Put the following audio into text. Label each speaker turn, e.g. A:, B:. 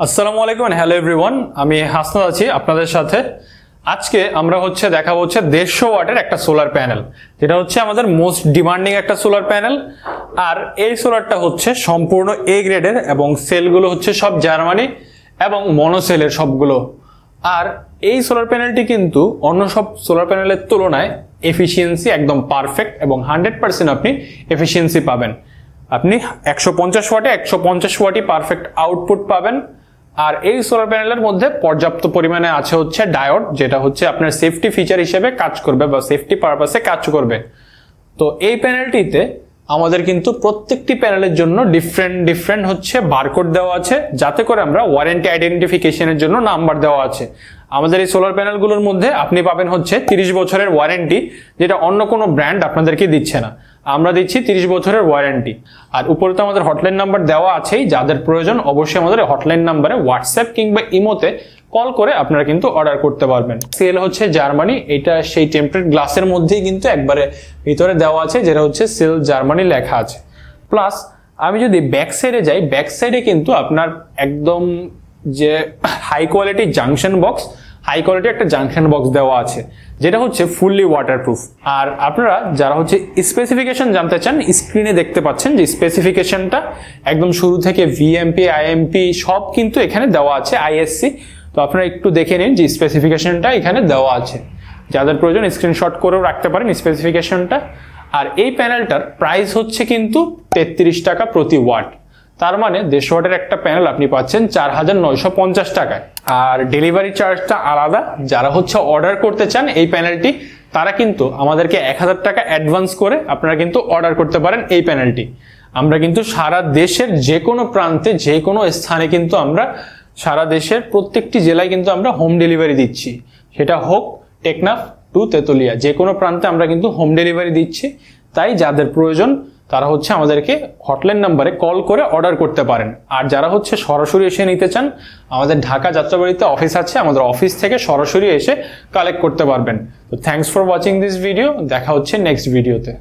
A: আসসালামু আলাইকুম hello everyone, আমি হাসনাত আছি আপনাদের সাথে। আজকে আমরা দেখাবো 150 ওয়াটের একটা সোলার প্যানেল, যেটা আমাদের মোস্ট ডিমান্ডিং একটা সোলার প্যানেল। আর এই সোলারটা সম্পূর্ণ এ গ্রেডের এবং সেলগুলো সব জার্মানি এবং মনোসেলের সবগুলো। আর এই সোলার প্যানেলটি কিন্তু অন্য সব সোলার প্যানেলের তুলনায় এফিসিয়েন্সি একদম পারফেক্ট এবং 100% আপনি এফিসিয়েন্সি পাবেন। আপনি 150 ওয়াটে 150 ওয়াটই পারফেক্ট আউটপুট পাবেন। আর এই সোলার প্যানেলের মধ্যে পর্যাপ্ত পরিমাণে আছে ডায়োড, যেটা আপনার সেফটি ফিচার হিসেবে কাজ করবে বা সেফটি পারপাসে কাজ করবে। তো এই প্যানেলটিতে আমাদের কিন্তু প্রত্যেকটি প্যানেলের জন্য ডিফারেন্ট বারকোড দেওয়া আছে, যাতে করে আমরা ওয়ারেন্টি আইডেন্টিফিকেশনের জন্য নাম্বার দেওয়া আছে। আমাদের এই সোলার প্যানেলগুলোর মধ্যে আপনি পাবেন 30 বছরের ওয়ারেন্টি, যেটা অন্য কোনো ব্র্যান্ড আপনাদেরকে দিচ্ছে না। আমরা দিচ্ছি 30 বছরের ওয়ারেন্টি। আর উপরে তো আমাদের হটলাইন নাম্বার দেওয়া আছেই, যাদের প্রয়োজন অবশ্যই আমাদের হটলাইন নাম্বারে হোয়াটসঅ্যাপ কিংবা ইমোতে কল করে আপনারা কিন্তু অর্ডার করতে পারবেন। সেল জার্মানি, এটা সেই টেম্পারেট গ্লাসের মধ্যেই কিন্তু একবারে ভিতরে দেওয়া আছে, যেটা সেল জার্মানি লেখা আছে। প্লাস আমি যদি ব্যাক সাইডে যাই, ব্যাক সাইডে কিন্তু আপনার একদম যে high quality junction box, high quality একটা জাংশন বক্স দেওয়া আছে, যেটা ফুললি ওয়াটারপ্রুফ। আর আপনারা যারা স্পেসিফিকেশন জানতে চান, স্ক্রিনে দেখতে পাচ্ছেন যে স্পেসিফিকেশনটা একদম শুরু থেকে ভিএমপি আইএমপি সব কিন্তু এখানে দেওয়া আছে, আইএসসি। তো আপনারা একটু দেখে নিন যে স্পেসিফিকেশনটা এখানে দেওয়া আছে। যাদের প্রয়োজন স্ক্রিনশট করেও রাখতে পারেন স্পেসিফিকেশনটা। আর এই প্যানেলটার প্রাইস কিন্তু 33 টাকা প্রতি ওয়াট। তার মানে 150 ওয়াটের একটা প্যানেল আপনি পাচ্ছেন 4950 টাকায়। আর ডেলিভারি চার্জটা আলাদা। যারা অর্ডার করতে চান এই প্যানেলটি, তারা কিন্তু আমাদেরকে 1000 টাকা অ্যাডভান্স করে আপনারা কিন্তু অর্ডার করতে পারেন এই প্যানেলটি। আমরা কিন্তু সারা দেশের যে কোনো প্রান্তে, যে কোনো স্থানে কিন্তু আমরা সারা দেশের প্রত্যেকটি জেলায় কিন্তু আমরা হোম ডেলিভারি দিচ্ছি। সেটা হোক টেকনাফ টু তেতুলিয়া, যে কোনো প্রান্তে আমরা কিন্তু হোম ডেলিভারি দিচ্ছি। তাই যাদের প্রয়োজন তারা আমাদেরকে হটলাইন নাম্বারে কল করে অর্ডার করতে পারেন। আর যারা সরাসরি এসে নিতে চান, আমাদের ঢাকা যাত্রাবাড়িতে অফিস আছে, আমাদের অফিস থেকে সরাসরি এসে কালেক্ট করতে পারবেন। তো thanks for watching this video. দেখা নেক্সট ভিডিওতে।